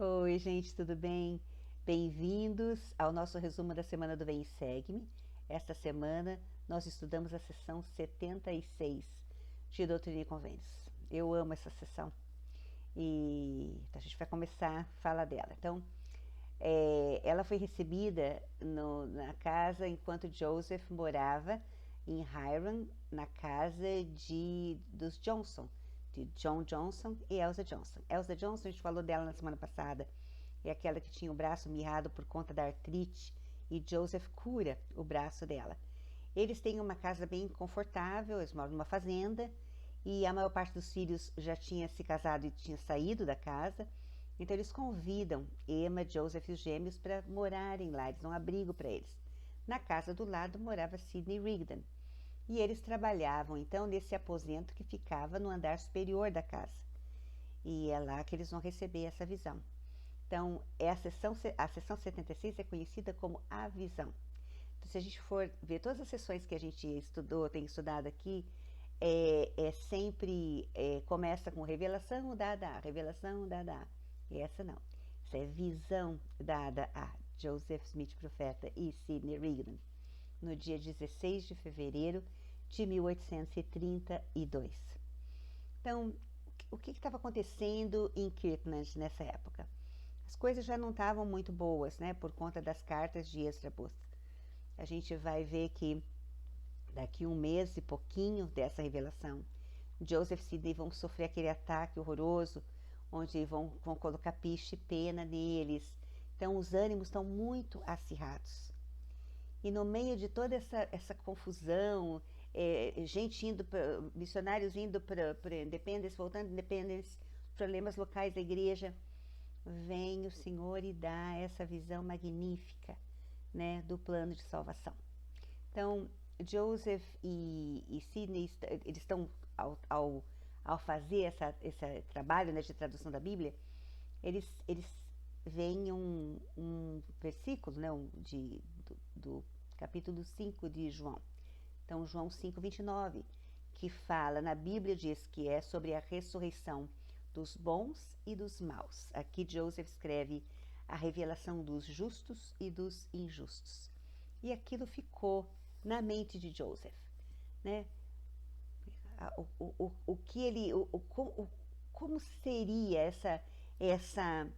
Oi, gente, tudo bem? Bem-vindos ao nosso resumo da semana do Vem e Segue-me. Esta semana nós estudamos a sessão 76 de Doutrina e Convênios. Eu amo essa sessão e a gente vai começar a falar dela. Então, ela foi recebida na casa enquanto Joseph morava em Hiram, na casa dos Johnson, de John Johnson e Elsa Johnson. Elsa Johnson, a gente falou dela na semana passada, é aquela que tinha o braço mirrado por conta da artrite e Joseph cura o braço dela. Eles têm uma casa bem confortável, eles moram numa fazenda e a maior parte dos filhos já tinha se casado e tinha saído da casa. Então eles convidam Emma, Joseph e os gêmeos para morarem lá, eles dão um abrigo para eles. Na casa do lado morava Sidney Rigdon. E eles trabalhavam então nesse aposento que ficava no andar superior da casa. E é lá que eles vão receber essa visão. Então, a sessão 76 é conhecida como a visão. Então, se a gente for ver todas as sessões que a gente estudou, tem estudado aqui, sempre começa com revelação dada a, revelação dada a. E essa não. Essa é visão dada a Joseph Smith, profeta, e Sidney Rigdon, no dia 16 de fevereiro de 1832. Então, o que estava acontecendo em Kirtland nessa época? As coisas já não estavam muito boas, né, por conta das cartas de Esdras. A gente vai ver que daqui um mês e pouquinho dessa revelação, Joseph e Sidney vão sofrer aquele ataque horroroso, onde vão colocar piche e pena neles. Então os ânimos estão muito acirrados. E no meio de toda essa confusão, gente indo missionários indo para Independence, voltando de Independence, problemas locais da igreja, vem o Senhor e dá essa visão magnífica, né, do plano de salvação. Então, Joseph e Sidney, eles estão, ao fazer esse trabalho, né, de tradução da Bíblia, eles veem um versículo, né, do capítulo 5 de João. Então, João 5:29, que fala, na Bíblia diz que é sobre a ressurreição dos bons e dos maus. Aqui Joseph escreve a revelação dos justos e dos injustos. E aquilo ficou na mente de Joseph, né? O que ele, como seria essa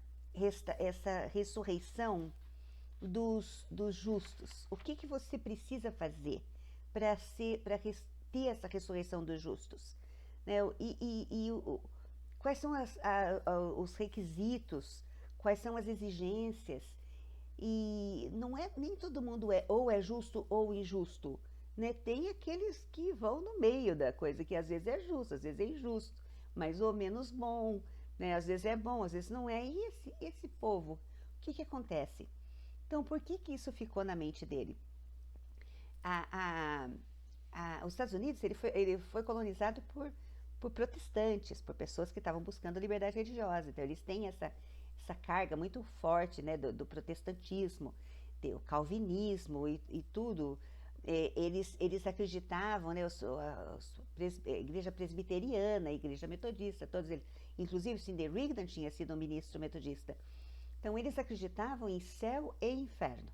ressurreição dos justos? O que você precisa fazer para ter essa ressurreição dos justos? Né? Quais são os requisitos? Quais são as exigências? E não é, nem todo mundo ou é justo ou injusto, né? Tem aqueles que vão no meio da coisa, que às vezes é justo, às vezes é injusto, mais ou menos bom, né? Às vezes é bom, às vezes não é. E esse povo, o que acontece? Então, por que isso ficou na mente dele? A, os Estados Unidos ele foi colonizado por protestantes, por pessoas que estavam buscando liberdade religiosa. Então, eles têm essa carga muito forte, né, do protestantismo, do calvinismo e tudo. Eles acreditavam, né, a igreja presbiteriana, a igreja metodista, todos eles, inclusive Sidney Rigdon tinha sido um ministro metodista. Então eles acreditavam em céu e inferno.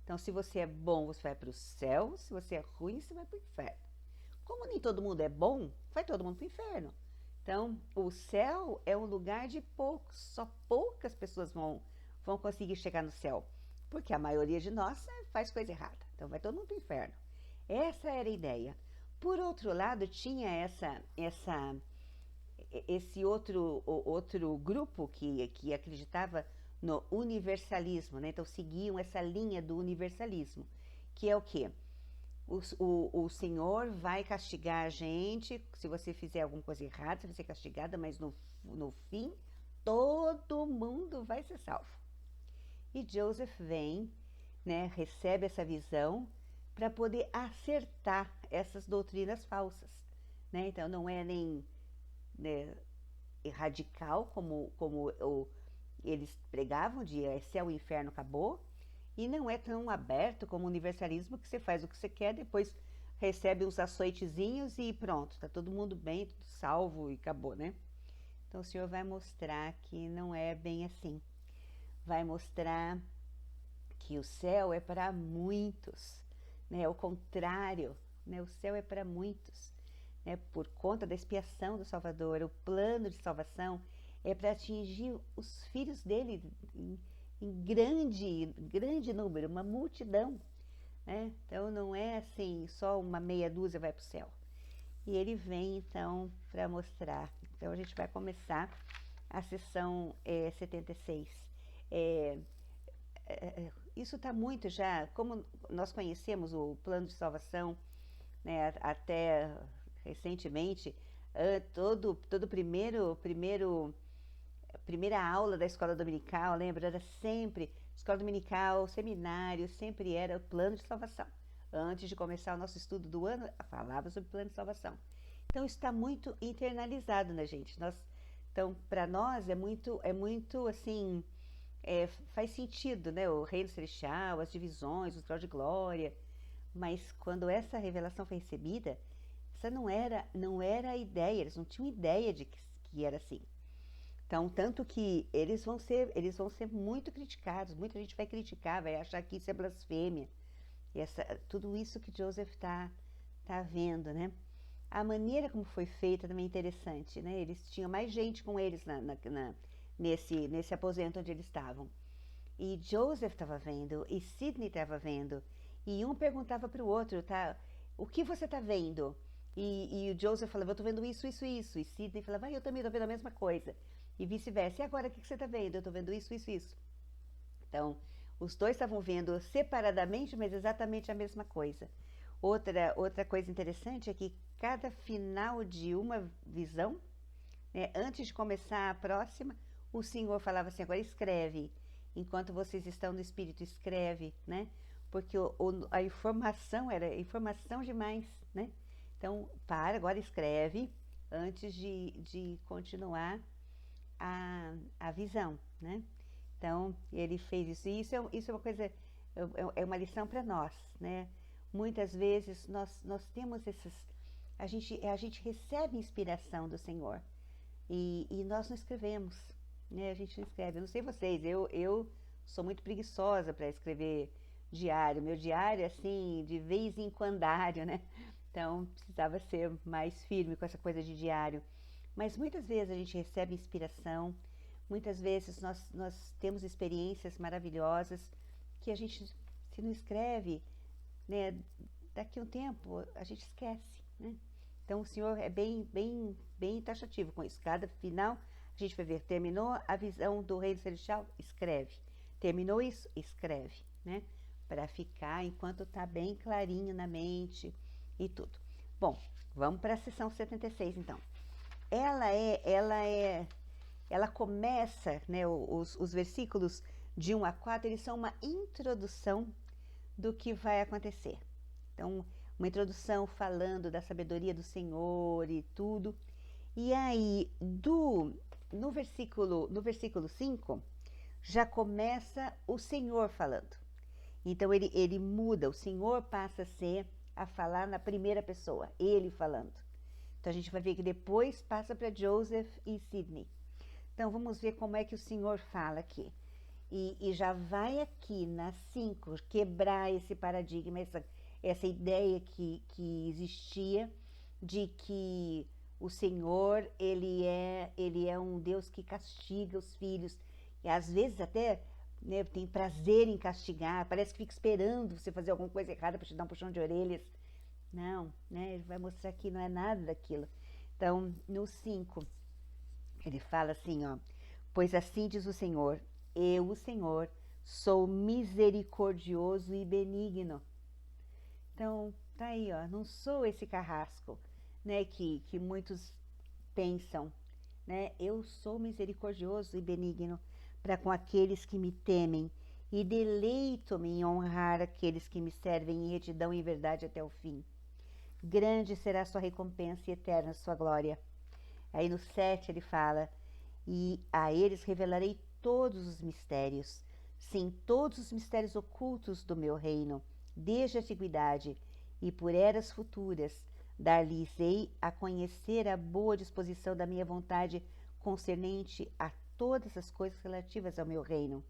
Então se você é bom, você vai para o céu, se você é ruim, você vai para o inferno. Como nem todo mundo é bom, vai todo mundo para o inferno. Então, o céu é um lugar de poucos, só poucas pessoas vão conseguir chegar no céu, porque a maioria de nós faz coisa errada. Então, vai todo mundo para o inferno. Essa era a ideia. Por outro lado, tinha esse outro grupo que acreditava no universalismo, né? Então, seguiam essa linha do universalismo, que é o quê? O Senhor vai castigar a gente se você fizer alguma coisa errada, você vai ser castigada, mas no fim, todo mundo vai ser salvo. E Joseph vem, né, recebe essa visão para poder acertar essas doutrinas falsas. Né? Então, não é nem, né, radical como eles pregavam, de céu e inferno acabou, e não é tão aberto como o universalismo, que você faz o que você quer, depois recebe uns açoitezinhos e pronto, tá todo mundo bem, tudo salvo e acabou, né? Então o Senhor vai mostrar que não é bem assim. Vai mostrar que o céu é para muitos, né? Ao contrário, né? O céu é para muitos, né? Por conta da expiação do Salvador, o plano de salvação é para atingir os filhos dele em grande número, uma multidão, né? Então não é assim, só uma meia dúzia vai para o céu. E ele vem então para mostrar. Então a gente vai começar a sessão 76. Isso está muito já, como nós conhecemos o plano de salvação, né, até recentemente, todo primeira aula da escola dominical, lembra? Era sempre, escola dominical, seminário, sempre era o plano de salvação. Antes de começar o nosso estudo do ano, falava sobre o plano de salvação. Então, isso está muito internalizado na gente. Então, para nós, é muito assim, faz sentido, né? O reino celestial, as divisões, os graus de glória. Mas quando essa revelação foi recebida, essa não era a ideia, eles não tinham ideia de que era assim. Então, tanto que eles vão ser muito criticados, muita gente vai criticar, vai achar que isso é blasfêmia. Tudo isso que Joseph tá vendo, né? A maneira como foi feita também é interessante, né? Eles tinham mais gente com eles nesse aposento onde eles estavam. E Joseph estava vendo, e Sidney estava vendo, e um perguntava para o outro, tá? O que você está vendo? E o Joseph falava, eu estou vendo isso, isso, isso. E Sidney falava, eu também estou vendo a mesma coisa. E vice-versa. E agora, o que você está vendo? Eu estou vendo isso, isso, isso. Então, os dois estavam vendo separadamente, mas exatamente a mesma coisa. Outra coisa interessante é que cada final de uma visão, né, antes de começar a próxima, o Senhor falava assim, agora escreve. Enquanto vocês estão no Espírito, escreve, né? Porque a informação era informação demais, né? Então, agora escreve antes de continuar a visão, né? Então, ele fez isso. E isso é uma coisa, é uma lição para nós, né? Muitas vezes nós temos a gente recebe inspiração do Senhor e nós não escrevemos, né? A gente não escreve. Eu não sei vocês, eu sou muito preguiçosa para escrever diário. Meu diário, assim, de vez em quandário, né? Então, precisava ser mais firme com essa coisa de diário. Mas muitas vezes a gente recebe inspiração, muitas vezes nós temos experiências maravilhosas que a gente, se não escreve, né, daqui a um tempo a gente esquece, né? Então o Senhor é bem taxativo com isso. Cada final a gente vai ver, terminou a visão do reino celestial, escreve. Terminou isso, escreve, né? Para ficar enquanto está bem clarinho na mente e tudo. Bom, vamos para a sessão 76 então. Ela começa, né, os versículos de 1 a 4, eles são uma introdução do que vai acontecer. Então, uma introdução falando da sabedoria do Senhor e tudo. E aí, no versículo 5, já começa o Senhor falando. Então, ele muda, o Senhor passa a falar na primeira pessoa, ele falando. Então, a gente vai ver que depois passa para Joseph e Sidney. Então, vamos ver como é que o Senhor fala aqui. E já vai aqui, na 5, quebrar esse paradigma, essa ideia que existia de que o Senhor, ele é um Deus que castiga os filhos. E às vezes até, né, tem prazer em castigar, parece que fica esperando você fazer alguma coisa errada para te dar um puxão de orelhas. Não, né? Ele vai mostrar que não é nada daquilo. Então, no 5, ele fala assim, ó, pois assim diz o Senhor, eu, o Senhor, sou misericordioso e benigno. Então, tá aí, ó, não sou esse carrasco, né, que muitos pensam, né? Eu sou misericordioso e benigno para com aqueles que me temem e deleito-me em honrar aqueles que me servem em retidão e verdade até o fim. Grande será a sua recompensa e eterna a sua glória. Aí no 7 ele fala, e a eles revelarei todos os mistérios, sim, todos os mistérios ocultos do meu reino, desde a antiguidade, e por eras futuras dar-lhes-ei a conhecer a boa disposição da minha vontade concernente a todas as coisas relativas ao meu reino.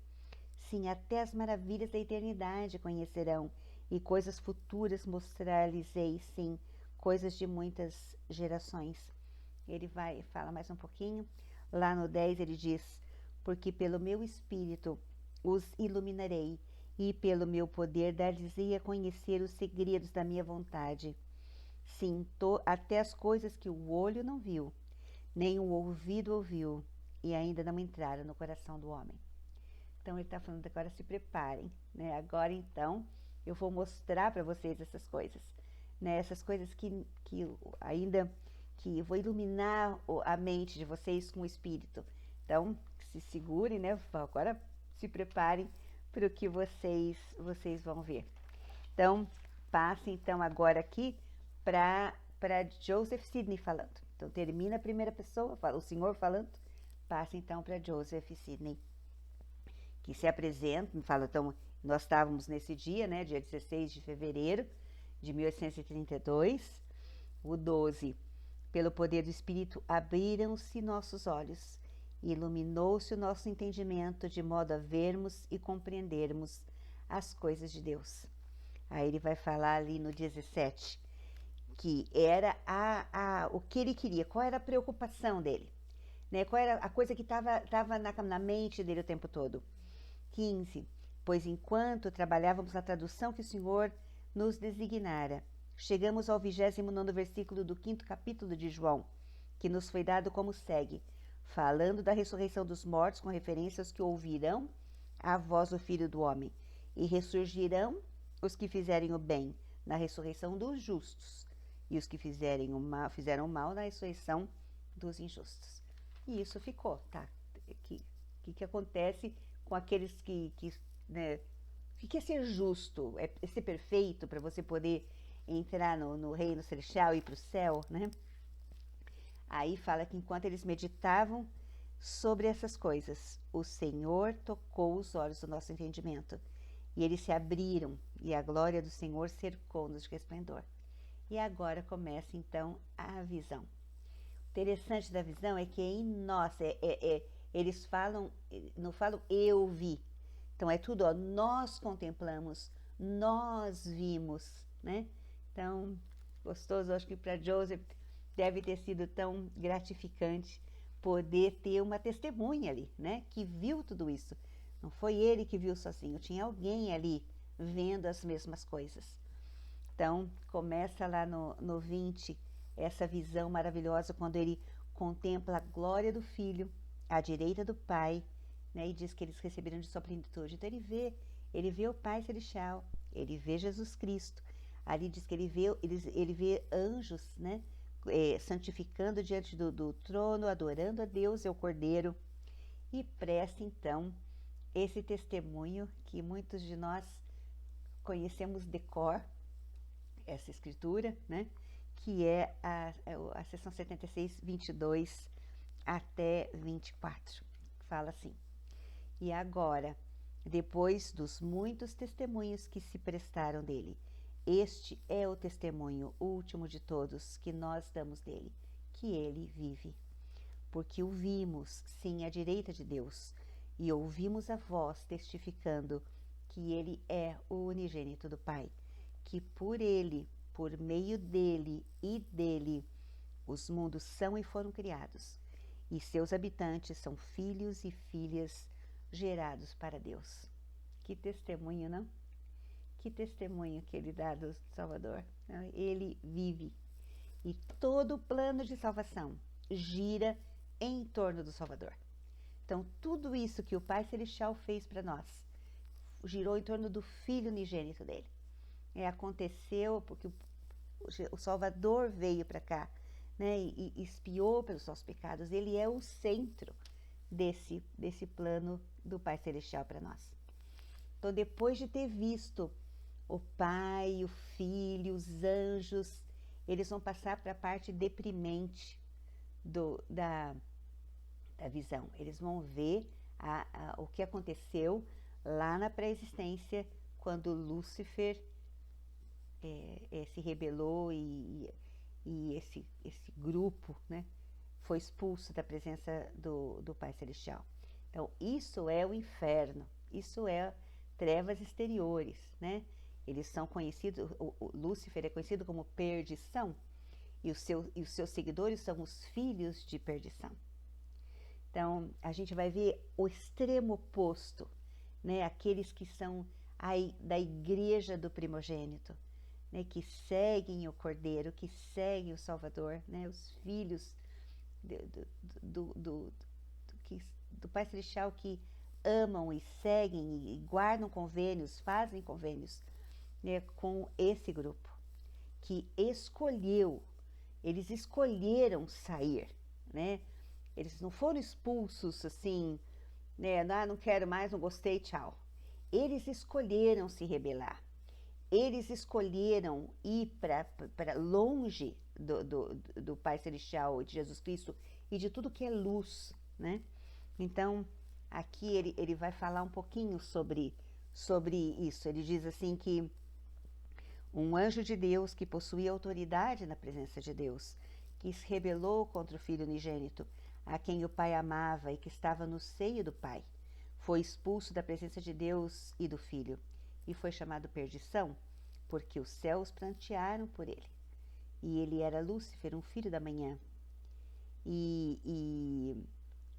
Sim, até as maravilhas da eternidade conhecerão, e coisas futuras mostrar-lhes-ei, sim, coisas de muitas gerações. Ele fala mais um pouquinho. Lá no 10 ele diz: porque pelo meu espírito os iluminarei, e pelo meu poder dar-lhes-ei a conhecer os segredos da minha vontade. Sim, até as coisas que o olho não viu, nem o ouvido ouviu, e ainda não entraram no coração do homem. Então ele está falando, agora se preparem, né? Agora então eu vou mostrar para vocês essas coisas, né? Essas coisas que ainda que eu vou iluminar a mente de vocês com o Espírito. Então se segurem, né? Agora se preparem para o que vocês vão ver. Então passe então agora aqui para Joseph Sidney falando. Então termina a primeira pessoa, o Senhor falando, passe então para Joseph Sidney, que se apresentam, fala, então, nós estávamos nesse dia, né, dia 16 de fevereiro de 1832, o 12, pelo poder do Espírito, abriram-se nossos olhos, iluminou-se o nosso entendimento, de modo a vermos e compreendermos as coisas de Deus. Aí ele vai falar ali no 17, que era o que ele queria, qual era a preocupação dele, né, qual era a coisa que estava na mente dele o tempo todo. 15. Pois enquanto trabalhávamos na tradução que o Senhor nos designara, chegamos ao 29º versículo do 5º capítulo de João, que nos foi dado como segue, falando da ressurreição dos mortos, com referência aos que ouvirão a voz do Filho do Homem, e ressurgirão os que fizerem o bem na ressurreição dos justos, e os que fizeram o mal na ressurreição dos injustos. E isso ficou, tá? O que acontece com aqueles né, o que é ser justo? É ser perfeito para você poder entrar no reino celestial e ir para o céu, né? Aí fala que enquanto eles meditavam sobre essas coisas, o Senhor tocou os olhos do nosso entendimento, e eles se abriram, e a glória do Senhor cercou-nos de resplendor. E agora começa então a visão. O interessante da visão é que em nós, eles falam, não falam eu vi. Então é tudo, ó, nós contemplamos, nós vimos, né? Então, gostoso, acho que para Joseph deve ter sido tão gratificante poder ter uma testemunha ali, né? Que viu tudo isso. Não foi ele que viu sozinho, tinha alguém ali vendo as mesmas coisas. Então, começa lá no 20, essa visão maravilhosa, quando ele contempla a glória do Filho, à direita do Pai, né, e diz que eles receberam de sua plenitude. Então, ele vê o Pai Celestial, ele vê Jesus Cristo. Ali diz que ele vê anjos, né, santificando diante do trono, adorando a Deus e ao Cordeiro. E presta, então, esse testemunho que muitos de nós conhecemos de cor, essa escritura, né? Que é a seção 76, 22 até 24. Fala assim: e agora, depois dos muitos testemunhos que se prestaram dele, este é o testemunho último de todos que nós damos dele, que ele vive. Porque o vimos, sim, à direita de Deus, e ouvimos a voz testificando que ele é o unigênito do Pai, que por ele, por meio dele e dele, os mundos são e foram criados, e seus habitantes são filhos e filhas gerados para Deus. Que testemunho, não? Que testemunho que ele dá do Salvador. Ele vive. E todo o plano de salvação gira em torno do Salvador. Então, tudo isso que o Pai Celestial fez para nós, girou em torno do Filho unigênito dele. Aconteceu porque o Salvador veio para cá, né, e expiou pelos nossos pecados. Ele é o centro desse plano do Pai Celestial para nós. Então, depois de ter visto o Pai, o Filho, os anjos, eles vão passar para a parte deprimente da visão. Eles vão ver o que aconteceu lá na pré-existência, quando Lúcifer se rebelou e esse grupo, né, foi expulso da presença do Pai Celestial. Então, isso é o inferno, isso é trevas exteriores, né? Eles são conhecidos, o Lúcifer é conhecido como perdição, e os seus seguidores são os filhos de perdição. Então, a gente vai ver o extremo oposto, né? Aqueles que são da igreja do primogênito, né? Que seguem o Cordeiro, que seguem o Salvador, né? Os filhos do Pai Celestial que amam e seguem e guardam convênios, fazem convênios, né? Com esse grupo que eles escolheram sair, né? Eles não foram expulsos assim, né? Não quero mais, não gostei, tchau. Eles escolheram se rebelar. Eles escolheram ir para longe do Pai Celestial, de Jesus Cristo e de tudo que é luz, né? Então, aqui ele vai falar um pouquinho sobre isso. Ele diz assim que um anjo de Deus que possuía autoridade na presença de Deus, que se rebelou contra o Filho unigênito, a quem o Pai amava e que estava no seio do Pai, foi expulso da presença de Deus e do Filho, e foi chamado perdição, porque os céus prantearam por ele. E ele era Lúcifer, um filho da manhã. E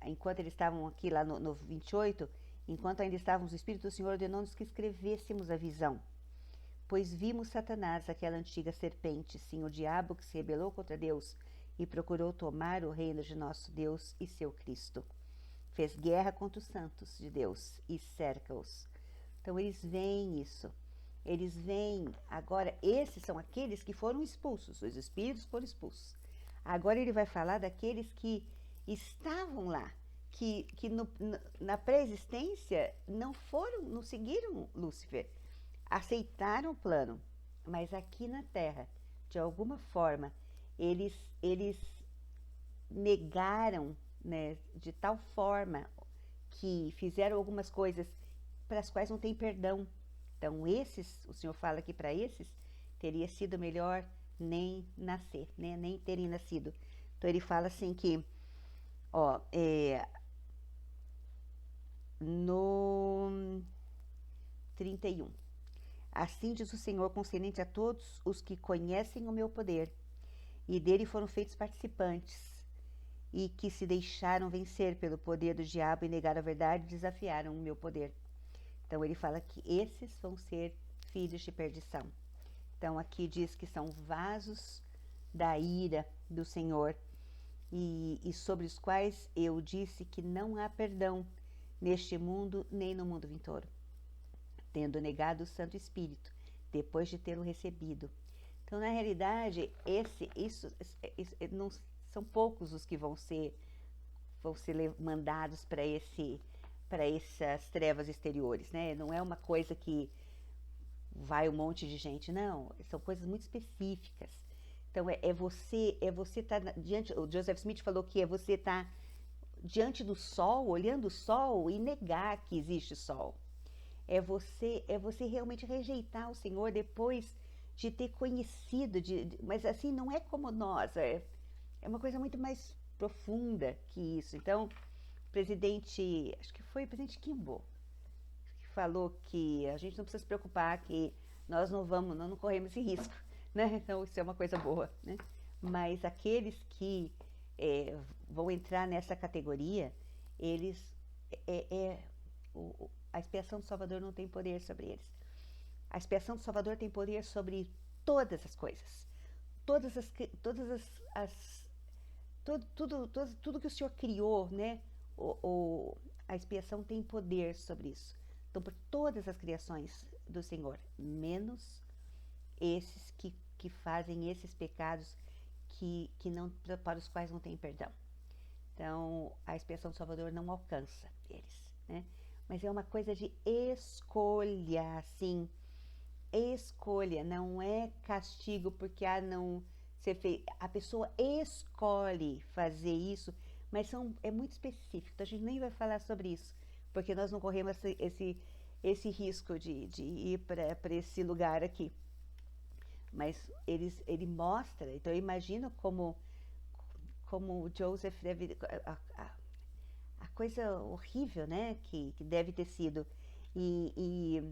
enquanto eles estavam aqui lá no 28, enquanto ainda estávamos, o Espírito do Senhor ordenou-nos que escrevêssemos a visão. Pois vimos Satanás, aquela antiga serpente, sim, o diabo que se rebelou contra Deus e procurou tomar o reino de nosso Deus e seu Cristo. Fez guerra contra os santos de Deus e cerca-os. Então eles veem isso. Eles veem, agora, esses são aqueles que foram expulsos, os espíritos foram expulsos. Agora ele vai falar daqueles que estavam lá, que na pré-existência não seguiram Lúcifer, aceitaram o plano, mas aqui na Terra, de alguma forma, eles negaram, né, de tal forma que fizeram algumas coisas para as quais não tem perdão. Então, o Senhor fala que para esses teria sido melhor nem nascer, né, nem terem nascido. Então, ele fala assim que, no 31, assim diz o Senhor concernente a todos os que conhecem o meu poder e dele foram feitos participantes e que se deixaram vencer pelo poder do diabo e negaram a verdade e desafiaram o meu poder. Então ele fala que esses vão ser filhos de perdição. Então aqui diz que são vasos da ira do Senhor e sobre os quais eu disse que não há perdão neste mundo nem no mundo vindouro, tendo negado o Santo Espírito, depois de tê-lo recebido. Então, na realidade, não são poucos os que vão ser mandados para essas trevas exteriores, né? Não é uma coisa que vai um monte de gente, não. São coisas muito específicas. Então, é você estar diante. O Joseph Smith falou que é você estar diante do sol, olhando o sol e negar que existe sol. É você realmente rejeitar o Senhor depois de ter conhecido, mas assim, não é como nós, é uma coisa muito mais profunda que isso. Então, acho que foi o presidente Kimball, que falou que a gente não precisa se preocupar, que nós não corremos esse risco, né? Então, isso é uma coisa boa, né? Mas aqueles que vão entrar nessa categoria, eles, a expiação do Salvador não tem poder sobre eles. A expiação do Salvador tem poder sobre todas as coisas. Tudo que o Senhor criou, né? A expiação tem poder sobre isso. Então, por todas as criações do Senhor, menos esses que fazem esses pecados para os quais não tem perdão. Então, a expiação do Salvador não alcança eles, né? Mas é uma coisa de escolha, sim. Escolha, não é castigo porque não você fez. A pessoa escolhe fazer isso, mas é muito específico. Então a gente nem vai falar sobre isso, porque nós não corremos esse risco de ir para esse lugar aqui. Mas ele mostra, então eu imagino como como o Joseph deve, a coisa horrível, né, que deve ter sido. E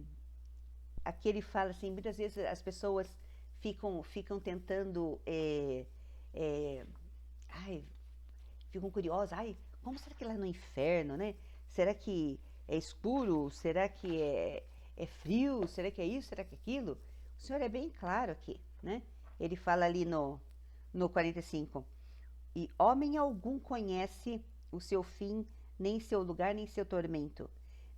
aqui ele fala assim, muitas vezes as pessoas ficam tentando, ai, ficam curiosas, ai, como será que é lá no inferno, né? Será que é escuro? Será que é frio? Será que é isso? Será que é aquilo? O Senhor é bem claro aqui, né? Ele fala ali no 45, e homem algum conhece o seu fim, nem seu lugar, nem seu tormento.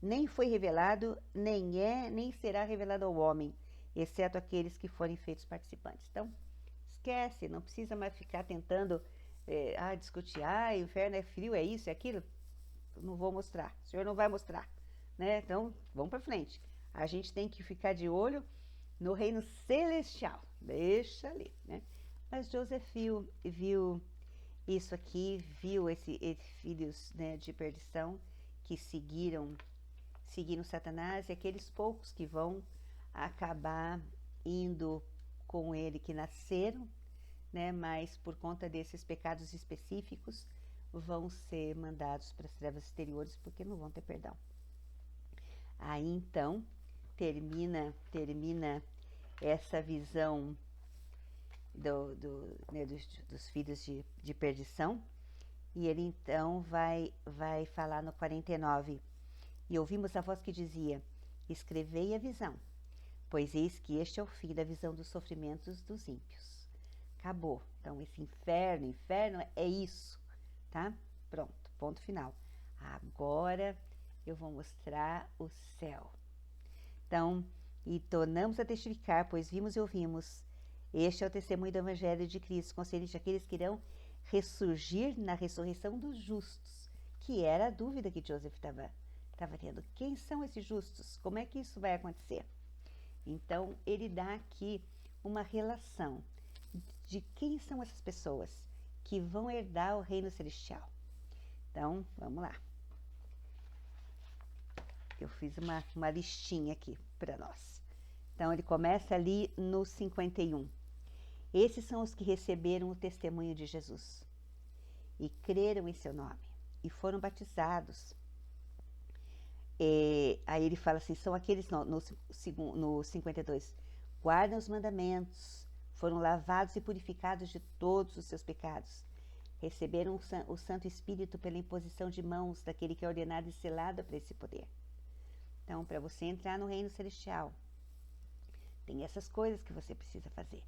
Nem foi revelado, nem é, nem será revelado ao homem, exceto aqueles que forem feitos participantes. Então, esquece, não precisa mais ficar tentando discutir, o inferno é frio, é isso, é aquilo. Não vou mostrar, o senhor não vai mostrar, né? Então, vamos para frente. A gente tem que ficar de olho no reino celestial, deixa ali, né? Mas Joseph viu isso aqui, viu esses filhos, né, de perdição que seguiram Satanás, e aqueles poucos que vão acabar indo com ele, que nasceram, né, mas por conta desses pecados específicos vão ser mandados para as trevas exteriores porque não vão ter perdão. Aí então termina essa visão né, dos filhos de perdição, e ele então vai falar no 49, e ouvimos a voz que dizia, escrevei a visão, pois eis que este é o fim da visão dos sofrimentos dos ímpios. Acabou. Então esse inferno é isso, tá? Pronto, ponto final. Agora eu vou mostrar o céu. Então, e tornamos a testificar, pois vimos e ouvimos. Este é o testemunho do Evangelho de Cristo, concernente àqueles que irão ressurgir na ressurreição dos justos, que era a dúvida que Joseph estava tendo. Quem são esses justos? Como é que isso vai acontecer? Então, ele dá aqui uma relação de quem são essas pessoas que vão herdar o reino celestial. Então, vamos lá. Eu fiz uma listinha aqui para nós. Então, ele começa ali no 51. Esses são os que receberam o testemunho de Jesus e creram em seu nome e foram batizados. Aí ele fala assim, são aqueles, no 52, guardam os mandamentos, foram lavados e purificados de todos os seus pecados, receberam o Santo Espírito pela imposição de mãos daquele que é ordenado e selado para esse poder. Então, para você entrar no reino celestial, tem essas coisas que você precisa fazer.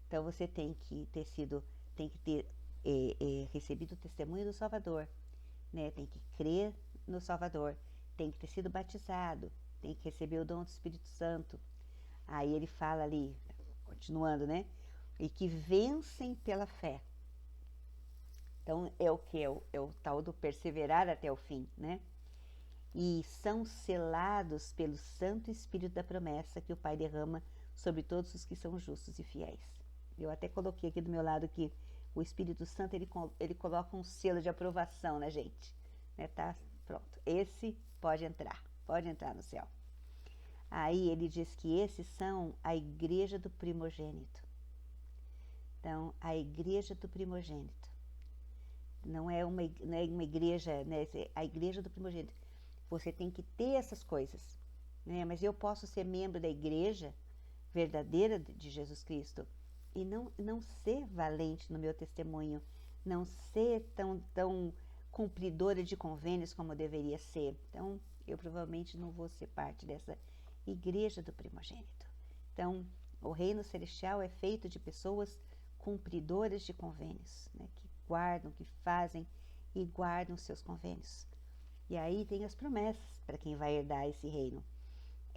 Então, você tem que ter recebido o testemunho do Salvador, né? Tem que crer no Salvador, tem que ter sido batizado, tem que receber o dom do Espírito Santo. Aí ele fala ali, continuando, né? E que vencem pela fé. Então, é o que? É o tal do perseverar até o fim, né? E são selados pelo Santo Espírito da promessa que o Pai derrama sobre todos os que são justos e fiéis. Eu até coloquei aqui do meu lado que o Espírito Santo, ele coloca um selo de aprovação na gente, né? Tá? Pronto, esse pode entrar no céu. Aí ele diz que esses são a igreja do primogênito. Então, a igreja do primogênito. Não é uma igreja, né? A igreja do primogênito. Você tem que ter essas coisas, né? Mas eu posso ser membro da igreja verdadeira de Jesus Cristo e não ser valente no meu testemunho, não ser tão cumpridora de convênios como eu deveria ser. Então, eu provavelmente não vou ser parte dessa igreja do primogênito. Então, o reino celestial é feito de pessoas cumpridoras de convênios, né? Que guardam, que fazem e guardam seus convênios. E aí tem as promessas para quem vai herdar esse reino.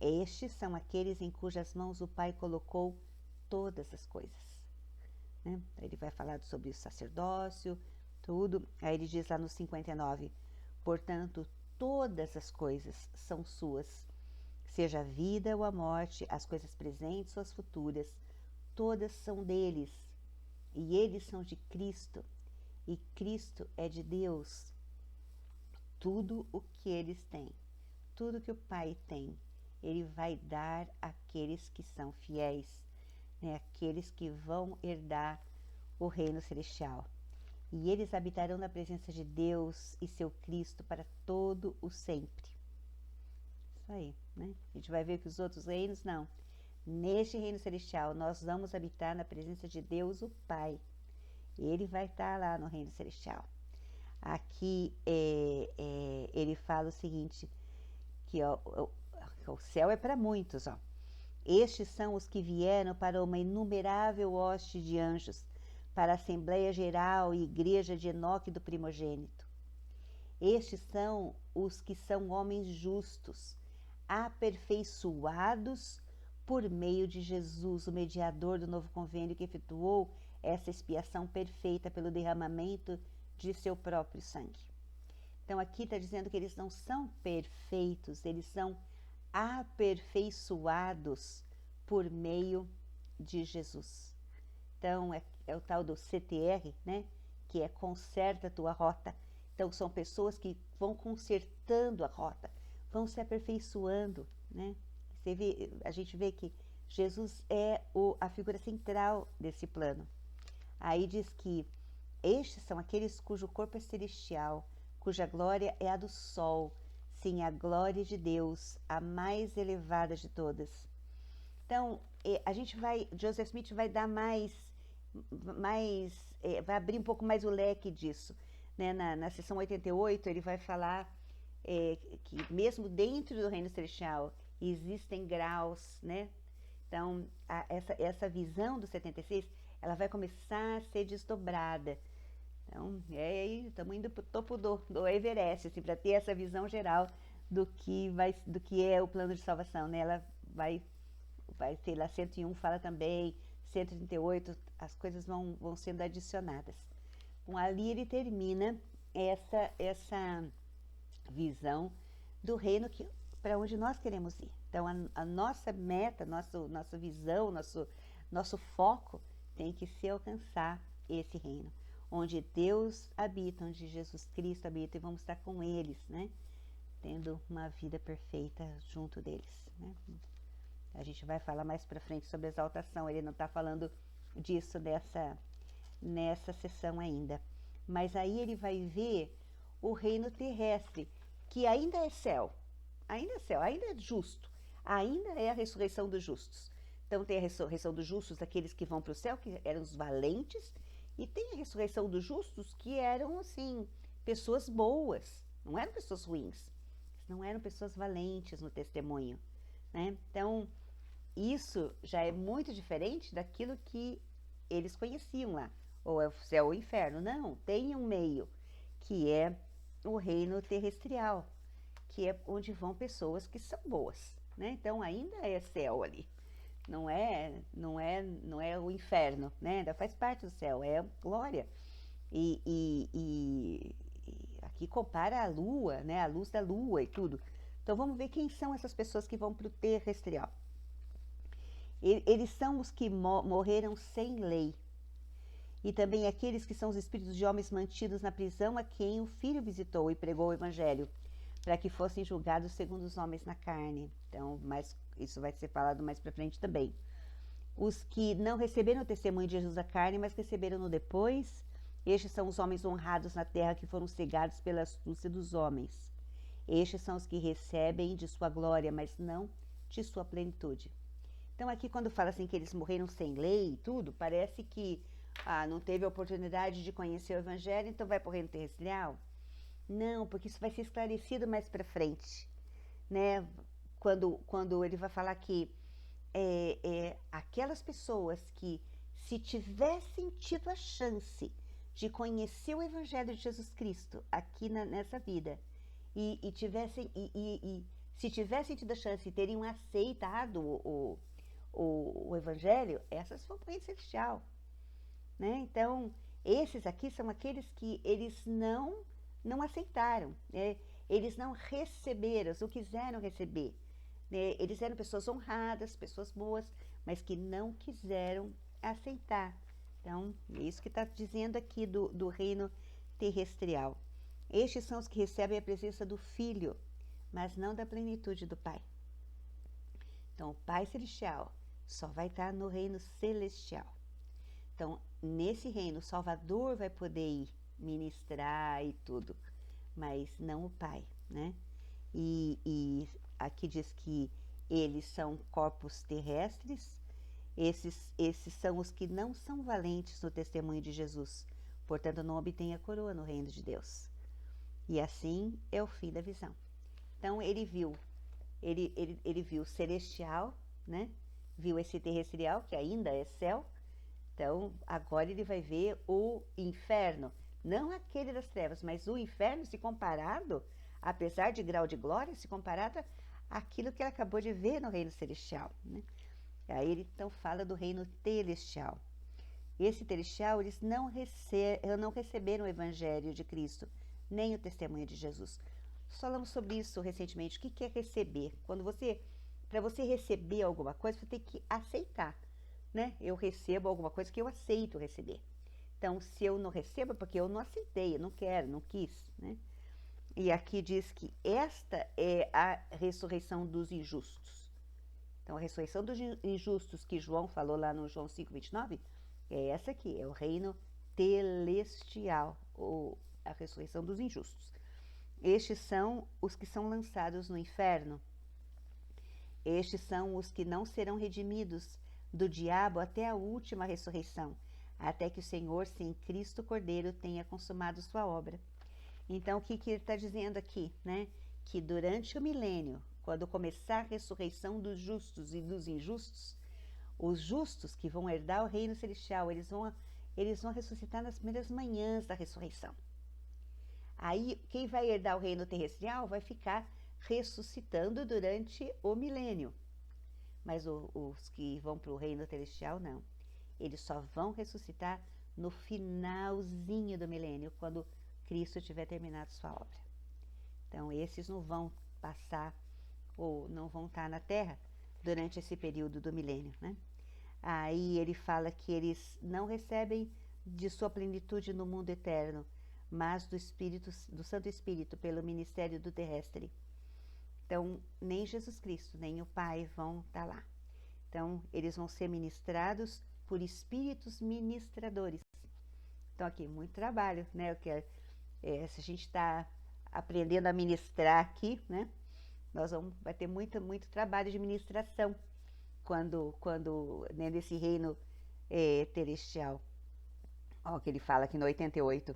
Estes são aqueles em cujas mãos o Pai colocou todas as coisas, né? Ele vai falar sobre o sacerdócio, tudo. Aí ele diz lá no 59, portanto, todas as coisas são suas, seja a vida ou a morte, as coisas presentes ou as futuras, todas são deles, e eles são de Cristo, e Cristo é de Deus. Tudo o que eles têm, tudo que o Pai tem, Ele vai dar àqueles que são fiéis, né? Aqueles que vão herdar o reino celestial. e eles habitarão na presença de Deus e seu Cristo para todo o sempre. Isso aí, né? A gente vai ver que os outros reinos, não. Neste reino celestial, nós vamos habitar na presença de Deus, o Pai. Ele vai estar lá no reino celestial. Aqui ele fala o seguinte, que ó, o céu é para muitos, ó. Estes são os que vieram para uma inumerável hoste de anjos, para a Assembleia Geral e Igreja de Enoque do Primogênito. Estes são os que são homens justos, aperfeiçoados por meio de Jesus, o mediador do novo convênio, que efetuou essa expiação perfeita pelo derramamento de seu próprio sangue. Então aqui está dizendo que eles não são perfeitos, eles são aperfeiçoados por meio de Jesus. Então é o tal do CTR, né? Que é conserta a tua rota. Então são pessoas que vão consertando a rota, vão se aperfeiçoando, né? A gente vê que Jesus é a figura central desse plano. Aí diz que estes são aqueles cujo corpo é celestial, cuja glória é a do sol, sim, a glória de Deus, a mais elevada de todas. Então, Joseph Smith vai dar vai abrir um pouco mais o leque disso, né? Na seção 88, ele vai falar que mesmo dentro do reino celestial existem graus, né? Então, essa visão do 76, ela vai começar a ser desdobrada. Então, estamos indo para o topo do Everest, assim, para ter essa visão geral do que é o plano de salvação, né? Ela vai ter lá 101, fala também, 138, as coisas vão sendo adicionadas. Bom, ali ele termina essa visão do reino para onde nós queremos ir. Então, a nossa meta, nossa visão, nosso foco tem que ser alcançar esse reino, onde Deus habita, onde Jesus Cristo habita, e vamos estar com eles, né? Tendo uma vida perfeita junto deles, né? A gente vai falar mais para frente sobre a exaltação, ele não está falando disso nessa sessão ainda. Mas aí ele vai ver o reino terrestre, que ainda é céu, ainda é justo, ainda é a ressurreição dos justos. Então tem a ressurreição dos justos, aqueles que vão para o céu, que eram os valentes, e tem a ressurreição dos justos, que eram, assim, pessoas boas, não eram pessoas ruins, não eram pessoas valentes no testemunho, né? Então, isso já é muito diferente daquilo que eles conheciam lá, ou é o céu ou o inferno. Não, tem um meio, que é o reino terrestrial, que é onde vão pessoas que são boas, né? Então, ainda é céu ali. Não é o inferno, né? Ainda faz parte do céu, é glória. E aqui compara a lua, né? A luz da lua e tudo. Então vamos ver quem são essas pessoas que vão para o terrestrial. Eles são os que morreram sem lei. E também aqueles que são os espíritos de homens mantidos na prisão, a quem o Filho visitou e pregou o Evangelho, para que fossem julgados segundo os homens na carne. Então, isso vai ser falado mais para frente também. Os que não receberam o testemunho de Jesus à carne, mas receberam-no depois, estes são os homens honrados na terra, que foram cegados pela astúcia dos homens. Estes são os que recebem de sua glória, mas não de sua plenitude. Então, aqui quando fala assim que eles morreram sem lei e tudo, parece que não teve a oportunidade de conhecer o Evangelho, então vai para o reino terrestrial. Não, porque isso vai ser esclarecido mais para frente, né? Quando ele vai falar que aquelas pessoas que, se tivessem tido a chance de conhecer o Evangelho de Jesus Cristo aqui nessa vida, e se tivessem tido a chance e teriam aceitado o Evangelho, essas vão para o reino celestial, né? Então, esses aqui são aqueles que eles não aceitaram, né? Eles não receberam, não quiseram receber, né? Eles eram pessoas honradas, pessoas boas, mas que não quiseram aceitar. Então, é isso que está dizendo aqui do reino terrestrial. Estes são os que recebem a presença do Filho, mas não da plenitude do Pai. Então, o Pai Celestial só vai estar no reino celestial. Então, nesse reino, o Salvador vai poder ir, ministrar e tudo, mas não o Pai, né? E aqui diz que eles são corpos terrestres, esses são os que não são valentes no testemunho de Jesus, portanto não obtêm a coroa no reino de Deus. E assim é o fim da visão. Então ele viu celestial, né? Viu esse terrestrial, que ainda é céu. Então agora ele vai ver o inferno, não aquele das trevas, mas o inferno se comparado, apesar de grau de glória, se comparado àquilo que ele acabou de ver no reino celestial, né? Aí ele então fala do reino celestial. Esse celestial, eles não receberam o evangelho de Cristo, nem o testemunho de Jesus. Falamos sobre isso recentemente. O que é receber? Para você receber alguma coisa, você tem que aceitar, né? Eu recebo alguma coisa que eu aceito receber. Então, se eu não recebo, é porque eu não aceitei, eu não quero, não quis, né? E aqui diz que esta é a ressurreição dos injustos. Então, a ressurreição dos injustos que João falou lá no João 5:29, é essa aqui, é o reino celestial, ou a ressurreição dos injustos. Estes são os que são lançados no inferno. Estes são os que não serão redimidos do diabo até a última ressurreição, até que o Senhor, sim, Cristo Cordeiro, tenha consumado sua obra. Então, o que ele está dizendo aqui, né? Que durante o milênio, quando começar a ressurreição dos justos e dos injustos, os justos que vão herdar o reino celestial, eles vão ressuscitar nas primeiras manhãs da ressurreição. Aí, quem vai herdar o reino terrestrial vai ficar ressuscitando durante o milênio. Mas os que vão para o reino celestial, não. Eles só vão ressuscitar no finalzinho do milênio, quando Cristo tiver terminado sua obra. Então, esses não vão passar ou não vão estar na Terra durante esse período do milênio, né? Aí ele fala que eles não recebem de sua plenitude no mundo eterno, mas do Santo Espírito pelo ministério do terrestre. Então, nem Jesus Cristo, nem o Pai vão estar lá. Então, eles vão ser ministrados por espíritos ministradores. Então, aqui, muito trabalho, né? Se a gente está aprendendo a ministrar aqui, né? Vai ter muito trabalho de ministração quando né, nesse reino celestial. Ó, que ele fala aqui no 88.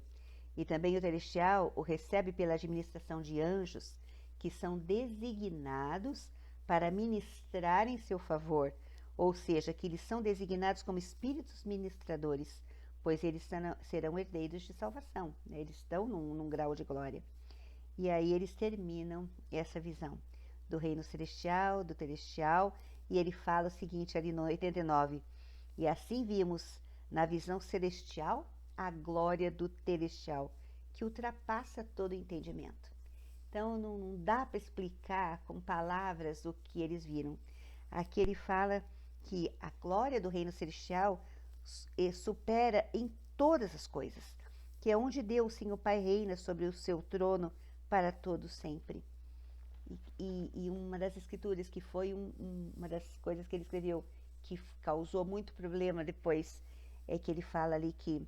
E também o celestial o recebe pela administração de anjos que são designados para ministrar em seu favor, ou seja, que eles são designados como espíritos ministradores, pois eles serão herdeiros de salvação, né? Eles estão num grau de glória. E aí eles terminam essa visão do reino celestial, do celestial, e ele fala o seguinte ali no 89, e assim vimos na visão celestial a glória do celestial, que ultrapassa todo entendimento. Então não dá para explicar com palavras o que eles viram. Aqui ele fala que a glória do reino celestial supera em todas as coisas, que é onde Deus, sim, o Pai, reina sobre o seu trono para todo sempre. E uma das escrituras que foi uma das coisas que ele escreveu que causou muito problema depois é que ele fala ali que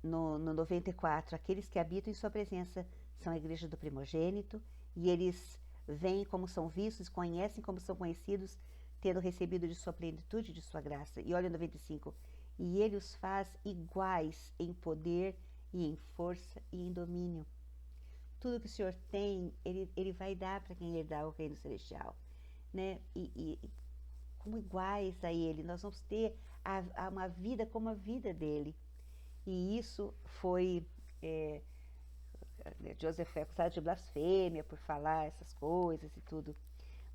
no 94, aqueles que habitam em sua presença são a igreja do primogênito, e eles veem como são vistos, conhecem como são conhecidos, tendo recebido de sua plenitude, de sua graça. E olha o 95, e ele os faz iguais em poder e em força e em domínio. Tudo que o Senhor tem, ele vai dar para quem herdar o reino celestial, né? E como iguais a ele, nós vamos ter uma vida como a vida dele. E isso foi... Joseph é acusado de blasfêmia por falar essas coisas e tudo.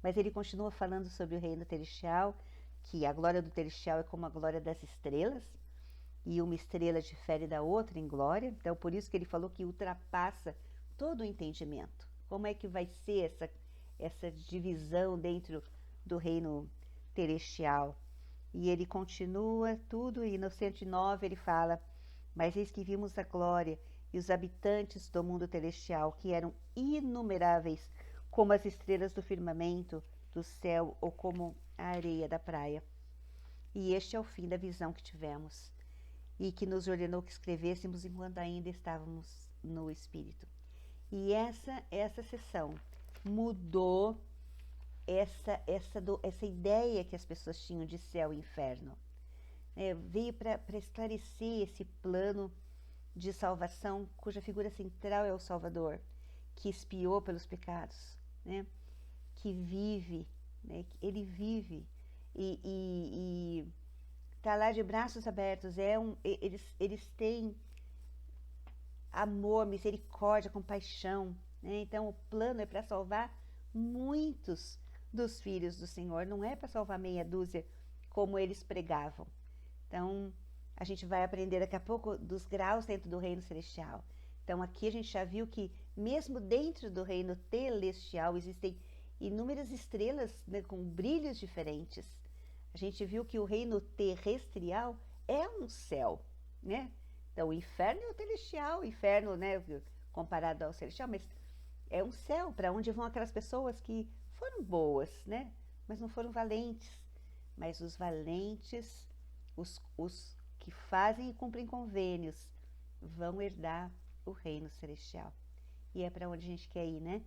Mas ele continua falando sobre o reino celestial, que a glória do celestial é como a glória das estrelas, e uma estrela difere da outra em glória. Então, por isso que ele falou que ultrapassa todo o entendimento. Como é que vai ser essa divisão dentro do reino celestial? E ele continua tudo, e no 109 ele fala, mas eis que vimos a glória e os habitantes do mundo celestial, que eram inumeráveis, como as estrelas do firmamento do céu ou como a areia da praia. E este é o fim da visão que tivemos. e que nos ordenou que escrevêssemos enquanto ainda estávamos no Espírito. E essa sessão mudou essa ideia que as pessoas tinham de céu e inferno. Veio para esclarecer esse plano de salvação, cuja figura central é o Salvador, que expiou pelos pecados, né? Que vive, né? Ele vive e está lá de braços abertos. Eles têm amor, misericórdia, compaixão, né? Então o plano é para salvar muitos dos filhos do Senhor, não é para salvar meia dúzia como eles pregavam. Então a gente vai aprender daqui a pouco dos graus dentro do reino celestial. Então aqui a gente já viu que mesmo dentro do reino celestial existem inúmeras estrelas, né, com brilhos diferentes. A gente viu que o reino terrestrial é um céu, né? Então o inferno é o celestial, o inferno, né, comparado ao celestial, mas é um céu para onde vão aquelas pessoas que foram boas, né? Mas não foram valentes. Mas os valentes, os que fazem e cumprem convênios, vão herdar o reino celestial. E é para onde a gente quer ir, né?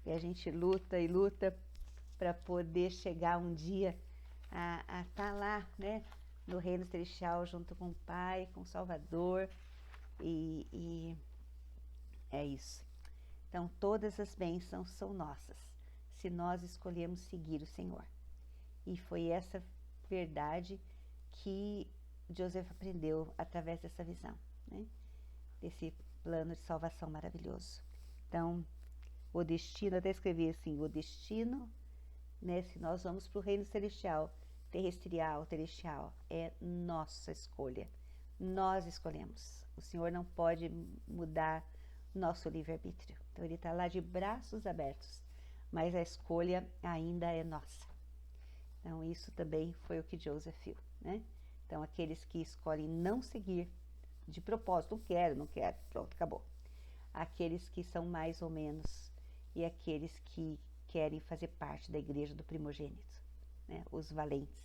E a gente luta e luta para poder chegar um dia a estar lá, né? No reino celestial, junto com o Pai, com o Salvador. E é isso. Então, todas as bênçãos são nossas, se nós escolhemos seguir o Senhor. E foi essa verdade que Joseph aprendeu através dessa visão, né? Desse plano de salvação maravilhoso. Então, o destino, até escrevi assim, o destino, né, se nós vamos para o reino celestial, celestial, é nossa escolha. Nós escolhemos. O Senhor não pode mudar nosso livre-arbítrio. Então, ele está lá de braços abertos, mas a escolha ainda é nossa. Então, isso também foi o que Joseph viu, né? Então, aqueles que escolhem não seguir de propósito, não quero, pronto, acabou. Aqueles que são mais ou menos e aqueles que querem fazer parte da igreja do primogênito, né? Os valentes.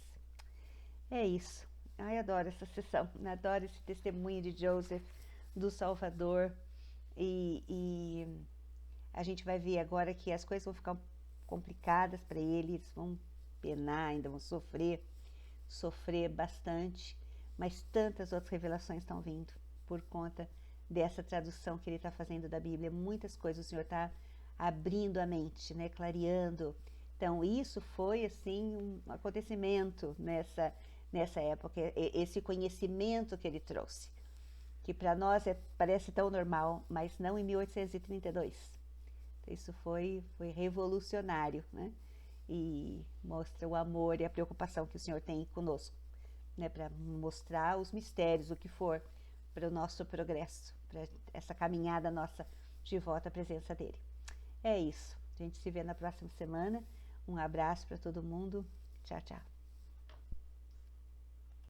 É isso. Ai, adoro essa sessão, adoro esse testemunho de Joseph, do Salvador, e a gente vai ver agora que as coisas vão ficar complicadas para eles, vão penar, ainda vão sofrer bastante, mas tantas outras revelações estão vindo por conta dessa tradução que ele está fazendo da Bíblia. Muitas coisas o Senhor está abrindo a mente, né, clareando. Então isso foi assim um acontecimento nessa época, esse conhecimento que ele trouxe, que para nós parece tão normal, mas não em 1832. Então, isso foi revolucionário, né? E mostra o amor e a preocupação que o Senhor tem conosco, né, para mostrar os mistérios, o que for, para o nosso progresso, para essa caminhada nossa de volta à presença dele. É isso. A gente se vê na próxima semana. Um abraço para todo mundo. Tchau, tchau.